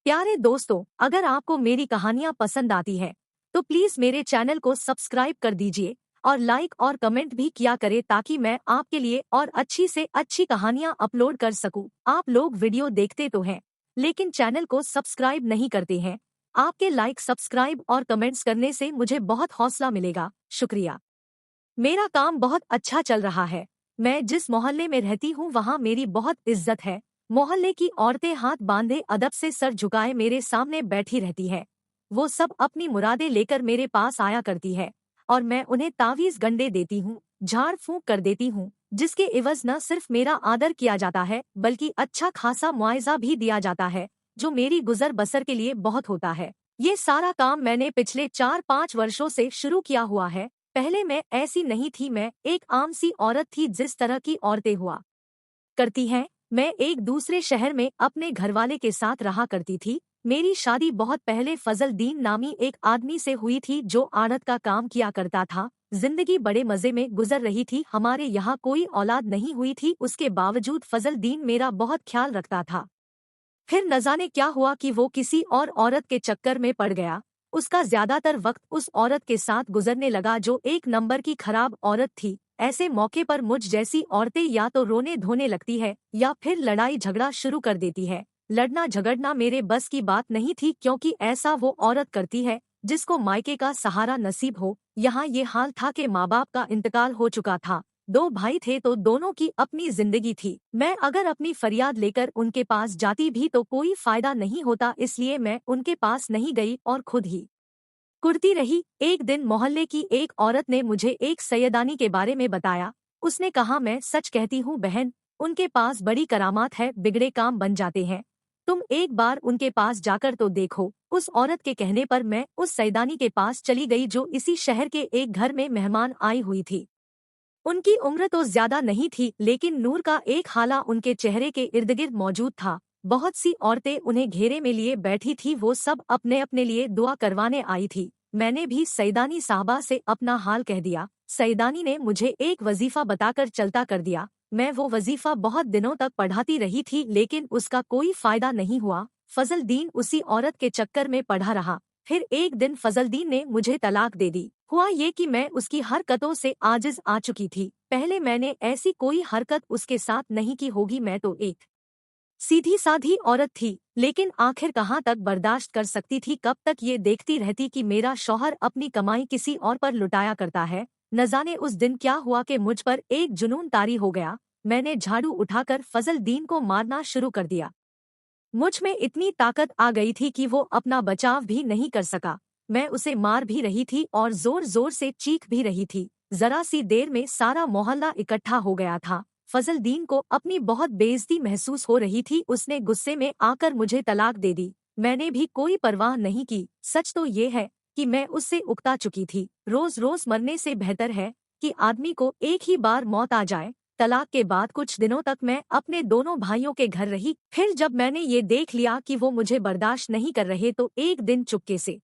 प्यारे दोस्तों, अगर आपको मेरी कहानियाँ पसंद आती है तो प्लीज मेरे चैनल को सब्सक्राइब कर दीजिए और लाइक और कमेंट भी किया करें ताकि मैं आपके लिए और अच्छी से अच्छी कहानियाँ अपलोड कर सकूं। आप लोग वीडियो देखते तो हैं लेकिन चैनल को सब्सक्राइब नहीं करते हैं। आपके लाइक, सब्सक्राइब और कमेंट्स करने से मुझे बहुत हौसला मिलेगा। शुक्रिया। मेरा काम बहुत अच्छा चल रहा है। मैं जिस मोहल्ले में रहती हूँ वहाँ मेरी बहुत इज्जत है। मोहल्ले की औरतें हाथ बांधे अदब से सर झुकाए मेरे सामने बैठी रहती है। वो सब अपनी मुरादें लेकर मेरे पास आया करती है और मैं उन्हें तावीज गंडे देती हूँ, झाड़ फूंक कर देती हूँ, जिसके इवज न सिर्फ मेरा आदर किया जाता है बल्कि अच्छा खासा मुआवजा भी दिया जाता है, जो मेरी गुजर बसर के लिए बहुत होता है। ये सारा काम मैंने पिछले 4-5 वर्षों से शुरू किया हुआ है। पहले मैं ऐसी नहीं थी। मैं एक आम सी औरत थी जिस तरह की औरतें हुआ करती हैं। मैं एक दूसरे शहर में अपने घरवाले के साथ रहा करती थी। मेरी शादी बहुत पहले फजल दीन नामी एक आदमी से हुई थी जो आड़त का काम किया करता था। जिंदगी बड़े मजे में गुजर रही थी। हमारे यहाँ कोई औलाद नहीं हुई थी, उसके बावजूद फजल दीन मेरा बहुत ख्याल रखता था। फिर न जाने क्या हुआ कि वो किसी और औरत के चक्कर में पड़ गया। उसका ज्यादातर वक्त उस औरत के साथ गुजरने लगा जो एक नंबर की खराब औरत थी। ऐसे मौके पर मुझ जैसी औरतें या तो रोने धोने लगती है या फिर लड़ाई झगड़ा शुरू कर देती है। लड़ना झगड़ना मेरे बस की बात नहीं थी, क्योंकि ऐसा वो औरत करती है जिसको मायके का सहारा नसीब हो। यहाँ ये हाल था कि माँ बाप का इंतकाल हो चुका था। 2 भाई थे तो दोनों की अपनी जिंदगी थी। मैं अगर अपनी फरियाद लेकर उनके पास जाती भी तो कोई फायदा नहीं होता, इसलिए मैं उनके पास नहीं गई और खुद ही कुड़ती रही। एक दिन मोहल्ले की एक औरत ने मुझे एक सैयदानी के बारे में बताया। उसने कहा, मैं सच कहती हूँ बहन, उनके पास बड़ी करामात है, बिगड़े काम बन जाते हैं। तुम एक बार उनके पास जाकर तो देखो। उस औरत के कहने पर मैं उस सैयदानी के पास चली गई जो इसी शहर के एक घर में मेहमान आई हुई थी। उनकी उम्र तो ज्यादा नहीं थी लेकिन नूर का एक हाला उनके चेहरे के इर्द गिर्द मौजूद था। बहुत सी औरतें उन्हें घेरे में लिए बैठी थी। वो सब अपने अपने लिए दुआ करवाने आई थी। मैंने भी सईदानी साहबा से अपना हाल कह दिया। सईदानी ने मुझे एक वजीफा बताकर चलता कर दिया। मैं वो वजीफा बहुत दिनों तक पढ़ाती रही थी लेकिन उसका कोई फायदा नहीं हुआ। फजल दीन उसी औरत के चक्कर में पढ़ा रहा। फिर एक दिन फजल दीन ने मुझे तलाक दे दी। हुआ ये कि मैं उसकी हरकतों से आजिज आ चुकी थी। पहले मैंने ऐसी कोई हरकत उसके साथ नहीं की होगी। मैं तो एक सीधी साधी औरत थी, लेकिन आखिर कहाँ तक बर्दाश्त कर सकती थी। कब तक ये देखती रहती कि मेरा शौहर अपनी कमाई किसी और पर लुटाया करता है। न जाने उस दिन क्या हुआ कि मुझ पर एक जुनून तारी हो गया। मैंने झाड़ू उठाकर फजल दीन को मारना शुरू कर दिया। मुझ में इतनी ताकत आ गई थी कि वो अपना बचाव भी नहीं कर सका। मैं उसे मार भी रही थी और जोर जोर से चीख भी रही थी। जरा सी देर में सारा मोहल्ला इकट्ठा हो गया था। फजल दीन को अपनी बहुत बेइज्जती महसूस हो रही थी। उसने गुस्से में आकर मुझे तलाक दे दी। मैंने भी कोई परवाह नहीं की। सच तो ये है कि मैं उससे उकता चुकी थी। रोज रोज मरने से बेहतर है कि आदमी को एक ही बार मौत आ जाए। तलाक के बाद कुछ दिनों तक मैं अपने दोनों भाइयों के घर रही। फिर जब मैंने ये देख लिया कि वो मुझे बर्दाश्त नहीं कर रहे तो एक दिन चुपके से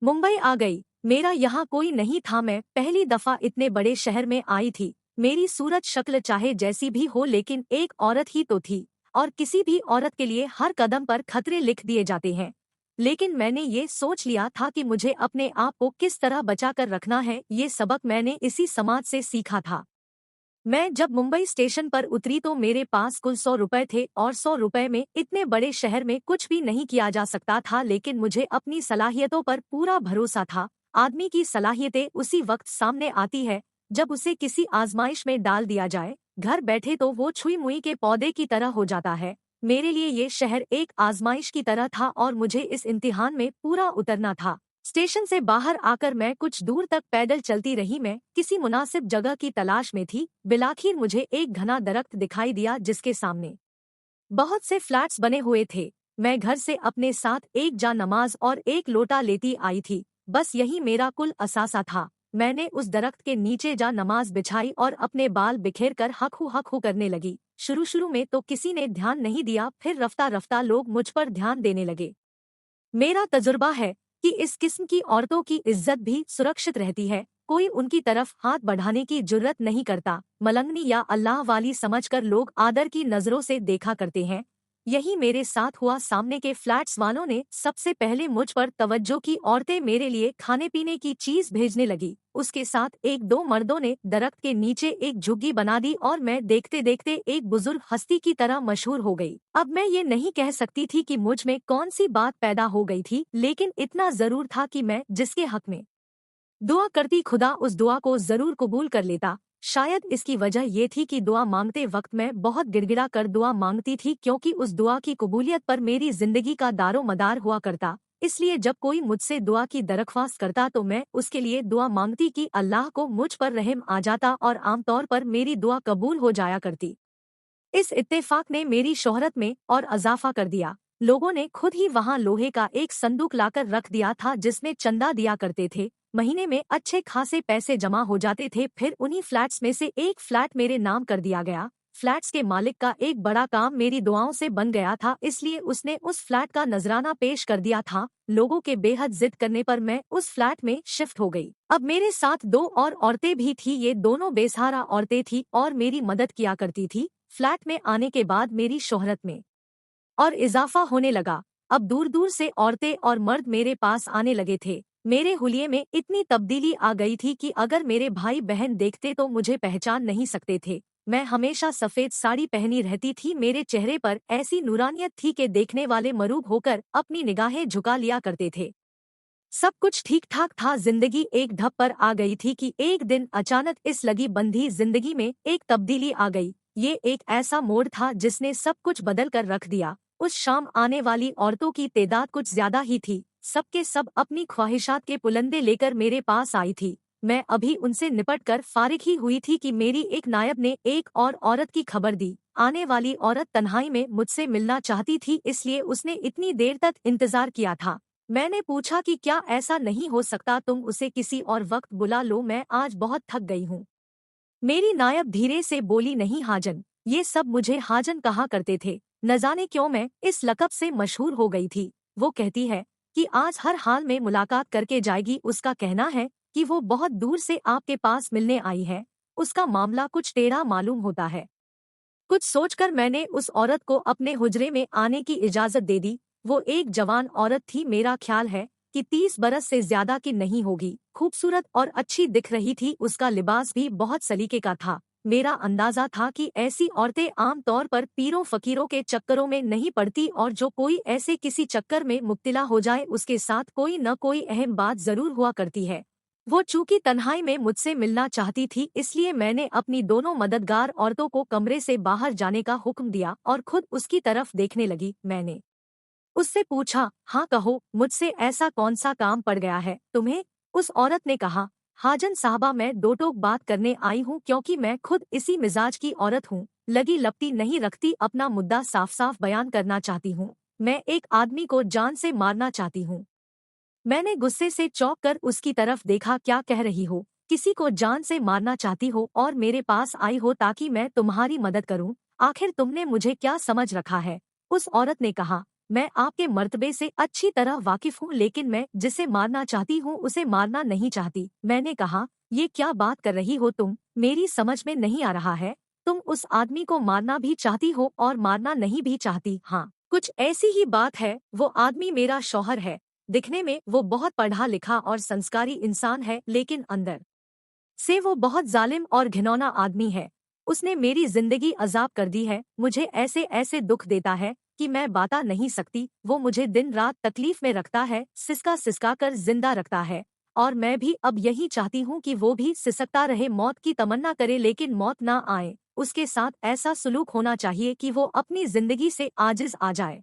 मुंबई आ गई। मेरा यहाँ कोई नहीं था। मैं पहली दफा इतने बड़े शहर में आई थी। मेरी सूरत शक्ल चाहे जैसी भी हो लेकिन एक औरत ही तो थी, और किसी भी औरत के लिए हर कदम पर खतरे लिख दिए जाते हैं। लेकिन मैंने ये सोच लिया था कि मुझे अपने आप को किस तरह बचा कर रखना है। ये सबक मैंने इसी समाज से सीखा था। मैं जब मुंबई स्टेशन पर उतरी तो मेरे पास कुल 100 रुपए थे और 100 रुपए में इतने बड़े शहर में कुछ भी नहीं किया जा सकता था। लेकिन मुझे अपनी सलाहियतों पर पूरा भरोसा था। आदमी की सलाहियतें उसी वक्त सामने आती है जब उसे किसी आजमाइश में डाल दिया जाए। घर बैठे तो वो छुई मुई के पौधे की तरह हो जाता है। मेरे लिए ये शहर एक आजमाइश की तरह था और मुझे इस इम्तिहान में पूरा उतरना था। स्टेशन से बाहर आकर मैं कुछ दूर तक पैदल चलती रही। मैं किसी मुनासिब जगह की तलाश में थी। बिलाखिर मुझे एक घना दरख्त दिखाई दिया जिसके सामने बहुत से फ्लैट्स बने हुए थे। मैं घर से अपने साथ एक जा नमाज और एक लोटा लेती आई थी। बस यही मेरा कुल असासा था। मैंने उस दरख्त के नीचे जा नमाज बिछाई और अपने बाल बिखेर कर हक हू करने लगी। शुरू शुरू में तो किसी ने ध्यान नहीं दिया, फिर रफ्ता रफ्ता लोग मुझ पर ध्यान देने लगे। मेरा तजुर्बा है कि इस किस्म की औरतों की इज्जत भी सुरक्षित रहती है। कोई उनकी तरफ हाथ बढ़ाने की जुर्रत नहीं करता। मलंगनी या अल्लाह वाली समझकर लोग आदर की नजरों से देखा करते हैं। यही मेरे साथ हुआ। सामने के फ्लैट्स वालों ने सबसे पहले मुझ पर तवज्जो की। औरतें मेरे लिए खाने पीने की चीज भेजने लगी। उसके साथ एक दो मर्दों ने दरख्त के नीचे एक झुग्गी बना दी और मैं देखते देखते एक बुजुर्ग हस्ती की तरह मशहूर हो गई। अब मैं ये नहीं कह सकती थी कि मुझ में कौन सी बात पैदा हो गई थी, लेकिन इतना जरूर था कि मैं जिसके हक में दुआ करती खुदा उस दुआ को जरूर कबूल कर लेता। शायद इसकी वजह ये थी कि दुआ मांगते वक्त मैं बहुत गिड़गिड़ा कर दुआ मांगती थी, क्योंकि उस दुआ की कबूलियत पर मेरी जिंदगी का दारो मदार हुआ करता। इसलिए जब कोई मुझसे दुआ की दरख्वास्त करता तो मैं उसके लिए दुआ मांगती कि अल्लाह को मुझ पर रहम आ जाता और आमतौर पर मेरी दुआ कबूल हो जाया करती। इस इत्तेफाक ने मेरी शोहरत में और अजाफा कर दिया। लोगों ने खुद ही वहां लोहे का एक संदूक लाकर रख दिया था जिसमें चंदा दिया करते थे। महीने में अच्छे खासे पैसे जमा हो जाते थे। फिर उन्हीं फ्लैट्स में से एक फ्लैट मेरे नाम कर दिया गया। फ्लैट्स के मालिक का एक बड़ा काम मेरी दुआओं से बन गया था, इसलिए उसने उस फ्लैट का नजराना पेश कर दिया था। लोगों के बेहद जिद करने पर मैं उस फ्लैट में शिफ्ट हो गई। अब मेरे साथ दो और औरतें भी थी। ये दोनों बेसहारा औरतें थी और मेरी मदद किया करती थी। फ्लैट में आने के बाद मेरी शोहरत में और इजाफा होने लगा। अब दूर दूर से औरतें और मर्द मेरे पास आने लगे थे। मेरे हुलिये में इतनी तब्दीली आ गई थी कि अगर मेरे भाई बहन देखते तो मुझे पहचान नहीं सकते थे। मैं हमेशा सफेद साड़ी पहनी रहती थी। मेरे चेहरे पर ऐसी नूरानियत थी कि देखने वाले मरूब होकर अपनी निगाहें झुका लिया करते थे। सब कुछ ठीक ठाक था। जिंदगी एक ढप पर आ गई थी कि एक दिन अचानक इस लगी बंधी जिंदगी में एक तब्दीली आ गई। ये एक ऐसा मोड़ था जिसने सब कुछ बदल कर रख दिया। उस शाम आने वाली औरतों की तादाद कुछ ज्यादा ही थी। सबके सब अपनी ख्वाहिशात के पुलंदे लेकर मेरे पास आई थी। मैं अभी उनसे निपट कर फारिग ही हुई थी कि मेरी एक नायब ने एक और औरत की खबर दी। आने वाली औरत तन्हाई में मुझसे मिलना चाहती थी, इसलिए उसने इतनी देर तक इंतजार किया था। मैंने पूछा कि क्या ऐसा नहीं हो सकता तुम उसे किसी और वक्त बुला लो, मैं आज बहुत थक गई हूँ। मेरी नायब धीरे से बोली, नहीं हाजन, ये सब मुझे हाजन कहा करते थे। न जाने क्यों मैं इस लक़ब से मशहूर हो गई थी। वो कहती है कि आज हर हाल में मुलाकात करके जाएगी। उसका कहना है कि वो बहुत दूर से आपके पास मिलने आई है। उसका मामला कुछ टेढ़ा मालूम होता है। कुछ सोचकर मैंने उस औरत को अपने हुजरे में आने की इजाजत दे दी। वो एक जवान औरत थी। मेरा ख्याल है कि 30 बरस से ज्यादा की नहीं होगी। खूबसूरत और अच्छी दिख रही थी। उसका लिबास भी बहुत सलीके का था। मेरा अंदाजा था कि ऐसी औरतें आम तौर पर पीरों फकीरों के चक्करों में नहीं पड़ती, और जो कोई ऐसे किसी चक्कर में मुब्तिला हो जाए उसके साथ कोई न कोई अहम बात जरूर हुआ करती है। वो चूंकि तन्हाई में मुझसे मिलना चाहती थी, इसलिए मैंने अपनी दोनों मददगार औरतों को कमरे से बाहर जाने का हुक्म दिया और खुद उसकी तरफ देखने लगी। मैंने उससे पूछा, हाँ कहो, मुझसे ऐसा कौन सा काम पड़ गया है तुम्हें? उस औरत ने कहा, हाजन साहबा, मैं दो टोक बात करने आई हूँ, क्योंकि मैं खुद इसी मिजाज की औरत हूँ। लगी लपटी नहीं रखती, अपना मुद्दा साफ साफ बयान करना चाहती हूँ। मैं एक आदमी को जान से मारना चाहती हूँ। मैंने गुस्से से चौंक कर उसकी तरफ देखा। क्या कह रही हो? किसी को जान से मारना चाहती हो और मेरे पास आई हो ताकि मैं तुम्हारी मदद करूं? आखिर तुमने मुझे क्या समझ रखा है? उस औरत ने कहा, मैं आपके मर्तबे से अच्छी तरह वाकिफ हूँ, लेकिन मैं जिसे मारना चाहती हूँ उसे मारना नहीं चाहती। मैंने कहा, ये क्या बात कर रही हो तुम? मेरी समझ में नहीं आ रहा है। तुम उस आदमी को मारना भी चाहती हो और मारना नहीं भी चाहती? हाँ, कुछ ऐसी ही बात है। वो आदमी मेरा शौहर है। दिखने में वो बहुत पढ़ा लिखा और संस्कारी इंसान है, लेकिन अंदर से वो बहुत जालिम और घिनौना आदमी है। उसने मेरी जिंदगी अजाब कर दी है। मुझे ऐसे ऐसे दुख देता है कि मैं बता नहीं सकती। वो मुझे दिन रात तकलीफ में रखता है, सिसका सिसका कर जिंदा रखता है। और मैं भी अब यही चाहती हूँ कि वो भी सिसकता रहे, मौत की तमन्ना करे, लेकिन मौत ना आए। उसके साथ ऐसा सुलूक होना चाहिए कि वो अपनी जिंदगी से आजिज आ जाए।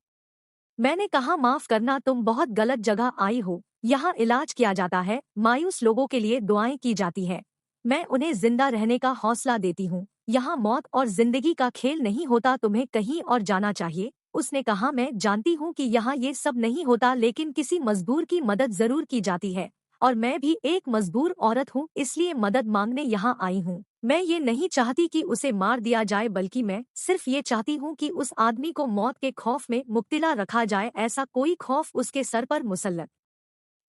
मैंने कहा, माफ करना, तुम बहुत गलत जगह आई हो। यहाँ इलाज किया जाता है, मायूस लोगों के लिए दुआएं की जाती है। मैं उन्हें जिंदा रहने का हौसला देती हूँ। यहाँ मौत और जिंदगी का खेल नहीं होता, तुम्हें कहीं और जाना चाहिए। उसने कहा, मैं जानती हूँ कि यहाँ ये सब नहीं होता, लेकिन किसी मजबूर की मदद जरूर की जाती है, और मैं भी एक मजबूर औरत हूँ, इसलिए मदद मांगने यहाँ आई हूँ। मैं ये नहीं चाहती कि उसे मार दिया जाए, बल्कि मैं सिर्फ ये चाहती हूँ कि उस आदमी को मौत के खौफ में मुब्तिला रखा जाए। ऐसा कोई खौफ उसके सर पर मुसल्लत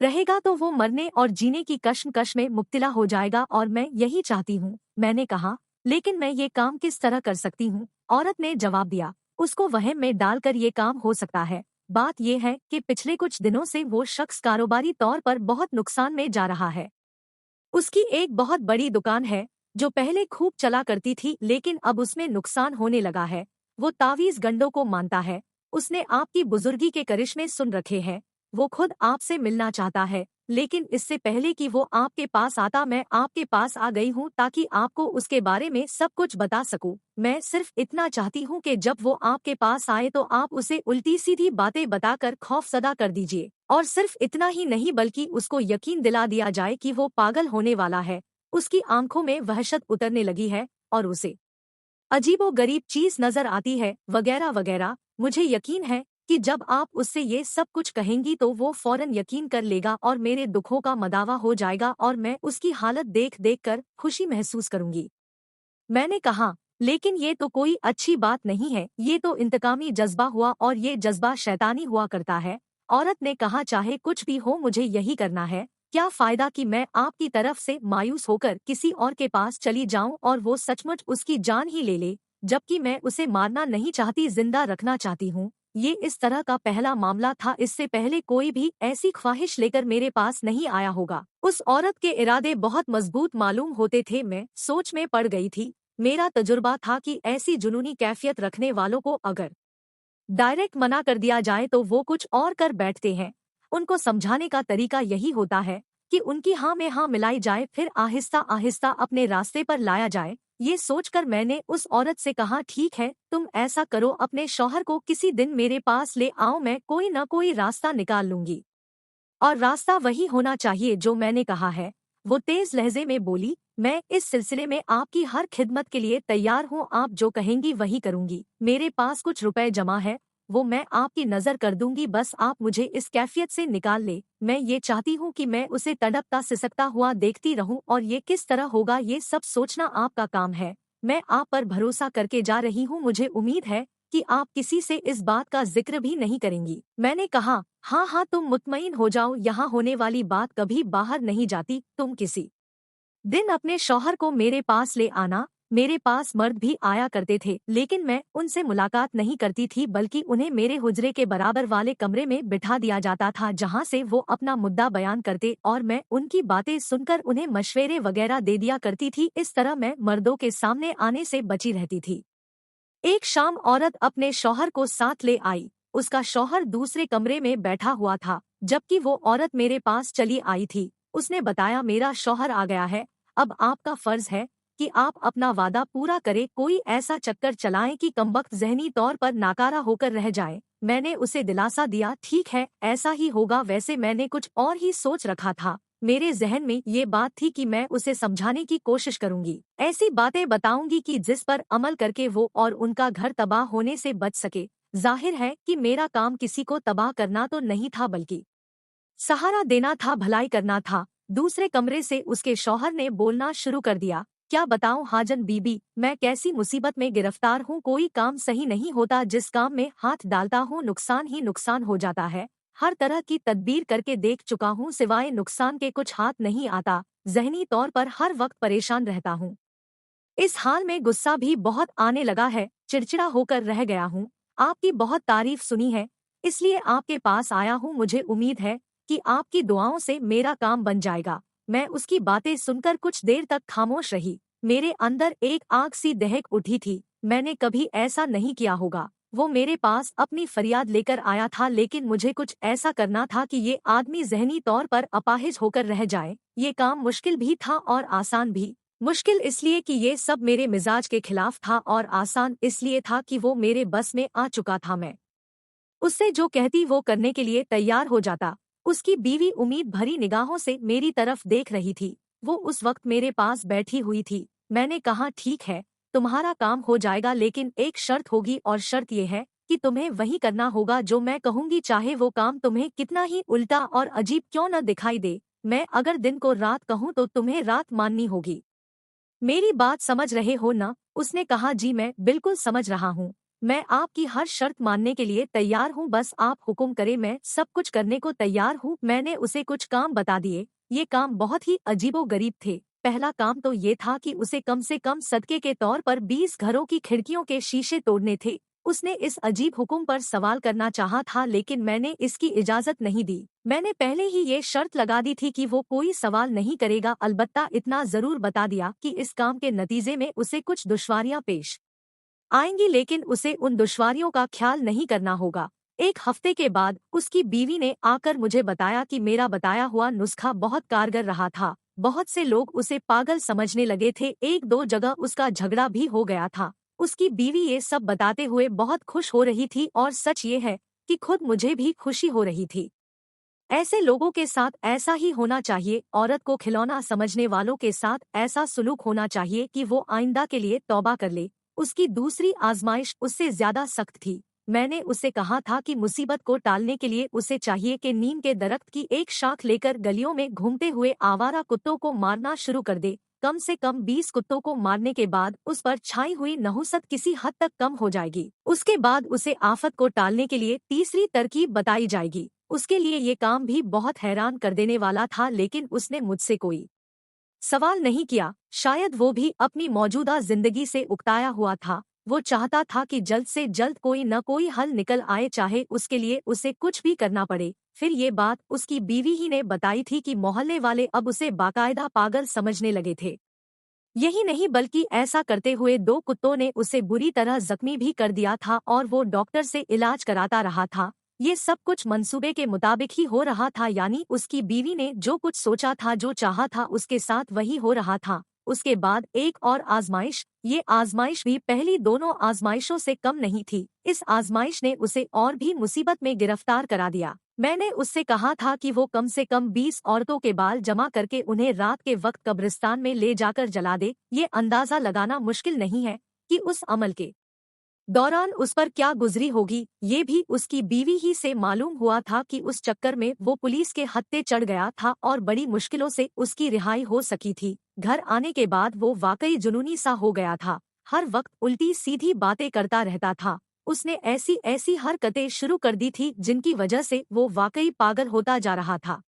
रहेगा तो वो मरने और जीने की कश्मकश में मुब्तिला हो जाएगा, और मैं यही चाहती हूँ। मैंने कहा, लेकिन मैं ये काम किस तरह कर सकती हूँ? औरत ने जवाब दिया, उसको वहम में डालकर ये काम हो सकता है। बात यह है कि पिछले कुछ दिनों से वो शख्स कारोबारी तौर पर बहुत नुकसान में जा रहा है। उसकी एक बहुत बड़ी दुकान है जो पहले खूब चला करती थी, लेकिन अब उसमें नुकसान होने लगा है। वो तावीज़ गंडों को मानता है। उसने आपकी बुजुर्गी के करिश्मे सुन रखे हैं। वो खुद आपसे मिलना चाहता है, लेकिन इससे पहले कि वो आपके पास आता, मैं आपके पास आ गई हूँ ताकि आपको उसके बारे में सब कुछ बता सकूं। मैं सिर्फ इतना चाहती हूँ कि जब वो आपके पास आए तो आप उसे उल्टी सीधी बातें बताकर खौफजदा कर दीजिए। और सिर्फ इतना ही नहीं बल्कि उसको यकीन दिला दिया जाए कि वो पागल होने वाला है, उसकी आंखों में वहशत उतरने लगी है और उसे अजीबोगरीब चीज नजर आती है, वगैरह वगैरह। मुझे यकीन है कि जब आप उससे ये सब कुछ कहेंगी तो वो फौरन यकीन कर लेगा और मेरे दुखों का मदावा हो जाएगा और मैं उसकी हालत देख देख कर खुशी महसूस करूंगी। मैंने कहा, लेकिन ये तो कोई अच्छी बात नहीं है, ये तो इंतकामी जज्बा हुआ और ये जज्बा शैतानी हुआ करता है। औरत ने कहा, चाहे कुछ भी हो मुझे यही करना है। क्या फायदा कि मैं आपकी तरफ से मायूस होकर किसी और के पास चली जाऊं और वो सचमुच उसकी जान ही ले ले, जबकि मैं उसे मारना नहीं चाहती, जिंदा रखना चाहती हूँ। ये इस तरह का पहला मामला था, इससे पहले कोई भी ऐसी ख्वाहिश लेकर मेरे पास नहीं आया होगा। उस औरत के इरादे बहुत मजबूत मालूम होते थे। मैं सोच में पड़ गई थी। मेरा तजुर्बा था कि ऐसी जुनूनी कैफियत रखने वालों को अगर डायरेक्ट मना कर दिया जाए तो वो कुछ और कर बैठते हैं। उनको समझाने का तरीका यही होता है कि उनकी हाँ में हाँ मिलाई जाए, फिर आहिस्ता आहिस्ता अपने रास्ते पर लाया जाए। ये सोचकर मैंने उस औरत से कहा, ठीक है, तुम ऐसा करो, अपने शौहर को किसी दिन मेरे पास ले आओ, मैं कोई न कोई रास्ता निकाल लूंगी। और रास्ता वही होना चाहिए जो मैंने कहा है। वो तेज लहजे में बोली, मैं इस सिलसिले में आपकी हर खिदमत के लिए तैयार हूँ, आप जो कहेंगी वही करूंगी। मेरे पास कुछ रुपए जमा है, वो मैं आपकी नजर कर दूंगी, बस आप मुझे इस कैफियत से निकाल ले। मैं ये चाहती हूँ कि मैं उसे तड़पता सिसकता हुआ देखती रहूं, और ये किस तरह होगा ये सब सोचना आपका काम है। मैं आप पर भरोसा करके जा रही हूँ, मुझे उम्मीद है कि आप किसी से इस बात का जिक्र भी नहीं करेंगी। मैंने कहा, हाँ हाँ, तुम मुतमईन हो जाओ, यहाँ होने वाली बात कभी बाहर नहीं जाती। तुम किसी दिन अपने शौहर को मेरे पास ले आना। मेरे पास मर्द भी आया करते थे, लेकिन मैं उनसे मुलाकात नहीं करती थी, बल्कि उन्हें मेरे हुजरे के बराबर वाले कमरे में बिठा दिया जाता था, जहाँ से वो अपना मुद्दा बयान करते और मैं उनकी बातें सुनकर उन्हें मशवरे वगैरह दे दिया करती थी। इस तरह मैं मर्दों के सामने आने से बची रहती थी। एक शाम औरत अपने शौहर को साथ ले आई। उसका शौहर दूसरे कमरे में बैठा हुआ था, जबकि वो औरत मेरे पास चली आई थी। उसने बताया, मेरा शौहर आ गया है, अब आपका फर्ज है कि आप अपना वादा पूरा करें, कोई ऐसा चक्कर चलाएं कि कमबख्त ज़हनी तौर पर नाकारा होकर रह जाए। मैंने उसे दिलासा दिया, ठीक है, ऐसा ही होगा। वैसे मैंने कुछ और ही सोच रखा था। मेरे जहन में ये बात थी कि मैं उसे समझाने की कोशिश करूंगी, ऐसी बातें बताऊंगी कि जिस पर अमल करके वो और उनका घर तबाह होने से बच सके। जाहिर है कि मेरा काम किसी को तबाह करना तो नहीं था, बल्कि सहारा देना था, भलाई करना था। दूसरे कमरे से उसके शौहर ने बोलना शुरू कर दिया, क्या बताऊं हाजन बीबी, मैं कैसी मुसीबत में गिरफ्तार हूँ। कोई काम सही नहीं होता, जिस काम में हाथ डालता हूँ नुकसान ही नुकसान हो जाता है। हर तरह की तदबीर करके देख चुका हूँ, सिवाय नुकसान के कुछ हाथ नहीं आता। जहनी तौर पर हर वक्त परेशान रहता हूँ। इस हाल में गुस्सा भी बहुत आने लगा है, चिड़चिड़ा होकर रह गया हूँ। आपकी बहुत तारीफ सुनी है, इसलिए आपके पास आया हूँ। मुझे उम्मीद है कि आपकी दुआओं से मेरा काम बन जाएगा। मैं उसकी बातें सुनकर कुछ देर तक खामोश रही। मेरे अंदर एक आग सी दहक उठी थी। मैंने कभी ऐसा नहीं किया होगा। वो मेरे पास अपनी फरियाद लेकर आया था, लेकिन मुझे कुछ ऐसा करना था कि ये आदमी जहनी तौर पर अपाहिज होकर रह जाए। ये काम मुश्किल भी था और आसान भी। मुश्किल इसलिए कि ये सब मेरे मिजाज के खिलाफ था, और आसान इसलिए था कि वो मेरे बस में आ चुका था। मैं उससे जो कहती वो करने के लिए तैयार हो जाता। उसकी बीवी उम्मीद भरी निगाहों से मेरी तरफ देख रही थी। वो उस वक्त मेरे पास बैठी हुई थी। मैंने कहा, ठीक है, तुम्हारा काम हो जाएगा, लेकिन एक शर्त होगी, और शर्त यह है कि तुम्हें वही करना होगा जो मैं कहूंगी, चाहे वो काम तुम्हें कितना ही उल्टा और अजीब क्यों न दिखाई दे। मैं अगर दिन को रात कहूँ तो तुम्हें रात माननी होगी। मेरी बात समझ रहे हो ना? उसने कहा, जी मैं बिल्कुल समझ रहा हूँ। मैं आपकी हर शर्त मानने के लिए तैयार हूँ, बस आप हुक्म करें, मैं सब कुछ करने को तैयार हूँ। मैंने उसे कुछ काम बता दिए। ये काम बहुत ही अजीबोगरीब थे। पहला काम तो ये था कि उसे कम से कम सदके के तौर पर 20 घरों की खिड़कियों के शीशे तोड़ने थे। उसने इस अजीब हुक्म पर सवाल करना चाहा था, लेकिन मैंने इसकी इजाजत नहीं दी। मैंने पहले ही ये शर्त लगा दी थी कि वो कोई सवाल नहीं करेगा, अलबत्ता इतना जरूर बता दिया कि इस काम के नतीजे में उसे कुछ दुश्वारियां पेश आएंगी, लेकिन उसे उन दुश्वारियों का ख्याल नहीं करना होगा। 1 हफ्ते के बाद उसकी बीवी ने आकर मुझे बताया कि मेरा बताया हुआ नुस्खा बहुत कारगर रहा था। बहुत से लोग उसे पागल समझने लगे थे, 1-2 जगह उसका झगड़ा भी हो गया था। उसकी बीवी ये सब बताते हुए बहुत खुश हो रही थी, और सच ये है कि खुद मुझे भी खुशी हो रही थी। ऐसे लोगों के साथ ऐसा ही होना चाहिए। औरत को खिलौना समझने वालों के साथ ऐसा सुलूक होना चाहिए कि वो आइंदा के लिए तौबा कर ले। उसकी दूसरी आजमाइश उससे ज्यादा सख्त थी। मैंने उसे कहा था कि मुसीबत को टालने के लिए उसे चाहिए कि नीम के दरख्त की एक शाख लेकर गलियों में घूमते हुए आवारा कुत्तों को मारना शुरू कर दे। कम से कम 20 कुत्तों को मारने के बाद उस पर छाई हुई नहुसत किसी हद तक कम हो जाएगी। उसके बाद उसे आफत को टालने के लिए तीसरी तरकीब बताई जाएगी। उसके लिए ये काम भी बहुत हैरान कर देने वाला था, लेकिन उसने मुझसे कोई सवाल नहीं किया। शायद वो भी अपनी मौजूदा जिंदगी से उकताया हुआ था। वो चाहता था कि जल्द से जल्द कोई न कोई हल निकल आए, चाहे उसके लिए उसे कुछ भी करना पड़े। फिर ये बात उसकी बीवी ही ने बताई थी कि मोहल्ले वाले अब उसे बाकायदा पागल समझने लगे थे। यही नहीं, बल्कि ऐसा करते हुए 2 कुत्तों ने उसे बुरी तरह जख्मी भी कर दिया था, और वो डॉक्टर से इलाज कराता रहा था। ये सब कुछ मंसूबे के मुताबिक ही हो रहा था, यानी उसकी बीवी ने जो कुछ सोचा था, जो चाहा था, उसके साथ वही हो रहा था। उसके बाद एक और आजमाइश, ये आजमाइश भी पहली दोनों आजमाइशों से कम नहीं थी। इस आजमाइश ने उसे और भी मुसीबत में गिरफ्तार करा दिया। मैंने उससे कहा था कि वो कम से कम 20 औरतों के बाल जमा करके उन्हें रात के वक्त कब्रिस्तान में ले जाकर जला दे। ये अंदाजा लगाना मुश्किल नहीं है कि उस अमल के दौरान उस पर क्या गुजरी होगी। ये भी उसकी बीवी ही से मालूम हुआ था कि उस चक्कर में वो पुलिस के हत्थे चढ़ गया था, और बड़ी मुश्किलों से उसकी रिहाई हो सकी थी। घर आने के बाद वो वाकई जुनूनी सा हो गया था। हर वक्त उल्टी सीधी बातें करता रहता था। उसने ऐसी ऐसी हरकतें शुरू कर दी थी जिनकी वजह से वो वाकई पागल होता जा रहा था।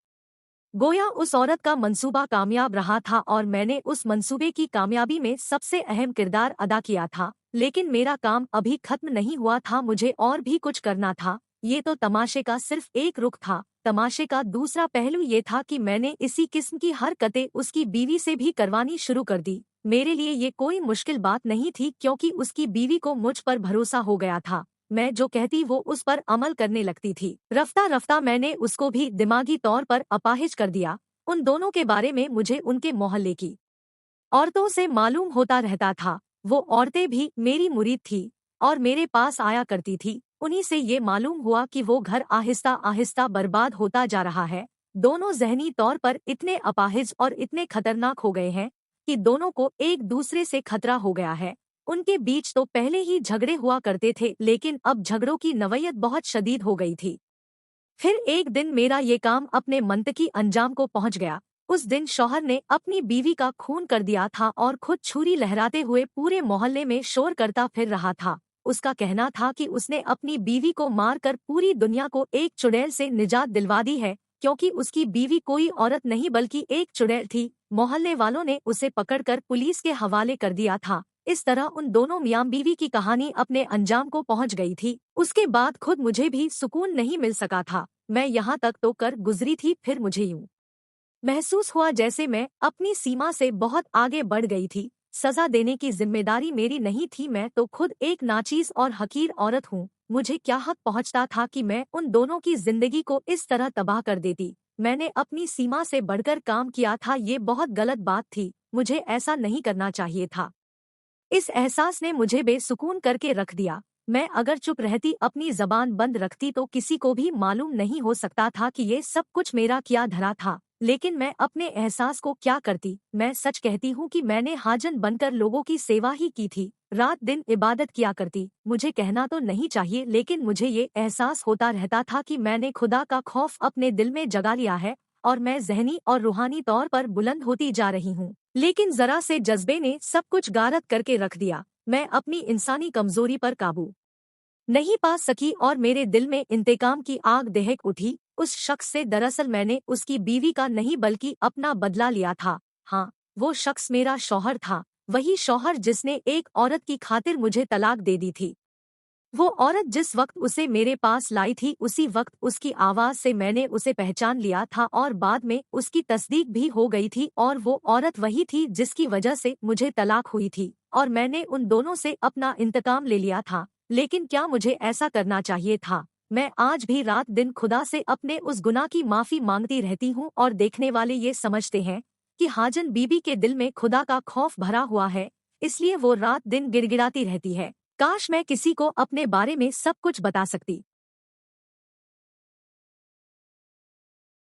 गोया उस औरत का मंसूबा कामयाब रहा था, और मैंने उस मंसूबे की कामयाबी में सबसे अहम किरदार अदा किया था। लेकिन मेरा काम अभी खत्म नहीं हुआ था, मुझे और भी कुछ करना था। ये तो तमाशे का सिर्फ एक रुख था। तमाशे का दूसरा पहलू ये था कि मैंने इसी किस्म की हरकतें उसकी बीवी से भी करवानी शुरू कर दी। मेरे लिए ये कोई मुश्किल बात नहीं थी, क्योंकि उसकी बीवी को मुझ पर भरोसा हो गया था। मैं जो कहती वो उस पर अमल करने लगती थी। रफ्ता रफ्ता मैंने उसको भी दिमागी तौर पर अपाहिज कर दिया। उन दोनों के बारे में मुझे उनके मोहल्ले की औरतों से मालूम होता रहता था। वो औरतें भी मेरी मुरीद थी और मेरे पास आया करती थी। उन्हीं से ये मालूम हुआ कि वो घर आहिस्ता आहिस्ता बर्बाद होता जा रहा है। दोनों जहनी तौर पर इतने अपाहिज और इतने खतरनाक हो गए हैं कि दोनों को एक दूसरे से खतरा हो गया है। उनके बीच तो पहले ही झगड़े हुआ करते थे, लेकिन अब झगड़ों की नवयत बहुत शदीद हो गई थी। फिर एक दिन मेरा ये काम अपने मंतकी अंजाम को पहुंच गया। उस दिन शौहर ने अपनी बीवी का खून कर दिया था और खुद छुरी लहराते हुए पूरे मोहल्ले में शोर करता फिर रहा था। उसका कहना था कि उसने अपनी बीवी को मारकर पूरी दुनिया को एक चुड़ैल से निजात दिलवा दी है, क्योंकि उसकी बीवी कोई औरत नहीं बल्कि एक चुड़ैल थी। मोहल्ले वालों ने उसे पकड़कर पुलिस के हवाले कर दिया था। इस तरह उन दोनों मियां बीवी की कहानी अपने अंजाम को पहुंच गई थी। उसके बाद खुद मुझे भी सुकून नहीं मिल सका था। मैं यहाँ तक तो कर गुजरी थी, फिर मुझे यूं महसूस हुआ जैसे मैं अपनी सीमा से बहुत आगे बढ़ गई थी। सजा देने की जिम्मेदारी मेरी नहीं थी, मैं तो खुद एक नाचीज और हकीर औरत हूँ। मुझे क्या हक पहुँचता था कि मैं उन दोनों की जिंदगी को इस तरह तबाह कर देती। मैंने अपनी सीमा से बढ़कर काम किया था, ये बहुत गलत बात थी। मुझे ऐसा नहीं करना चाहिए था। इस एहसास ने मुझे बेसुकून करके रख दिया। मैं अगर चुप रहती, अपनी जबान बंद रखती, तो किसी को भी मालूम नहीं हो सकता था कि ये सब कुछ मेरा किया धरा था। लेकिन मैं अपने एहसास को क्या करती। मैं सच कहती हूँ कि मैंने हाजन बनकर लोगों की सेवा ही की थी, रात दिन इबादत किया करती। मुझे कहना तो नहीं चाहिए, लेकिन मुझे ये एहसास होता रहता था कि मैंने खुदा का खौफ अपने दिल में जगा लिया है, और मैं ज़हनी और रूहानी तौर पर बुलंद होती जा रही हूँ। लेकिन जरा से जज्बे ने सब कुछ गारत करके रख दिया। मैं अपनी इंसानी कमजोरी पर काबू नहीं पा सकी, और मेरे दिल में इंतकाम की आग दहक उठी। उस शख्स से दरअसल मैंने उसकी बीवी का नहीं बल्कि अपना बदला लिया था। हाँ, वो शख्स मेरा शौहर था, वही शौहर जिसने एक औरत की खातिर मुझे तलाक दे दी थी। वो औरत जिस वक्त उसे मेरे पास लाई थी उसी वक्त उसकी आवाज से मैंने उसे पहचान लिया था और बाद में उसकी तस्दीक भी हो गई थी और वो औरत वही थी जिसकी वजह से मुझे तलाक हुई थी और मैंने उन दोनों से अपना इंतकाम ले लिया था। लेकिन क्या मुझे ऐसा करना चाहिए था? मैं आज भी रात दिन खुदा से अपने उस गुनाह की माफी मांगती रहती हूँ और देखने वाले ये समझते हैं कि हाजन बीबी के दिल में खुदा का खौफ भरा हुआ है, इसलिए वो रात दिन गिड़गिड़ाती रहती है। काश मैं किसी को अपने बारे में सब कुछ बता सकती।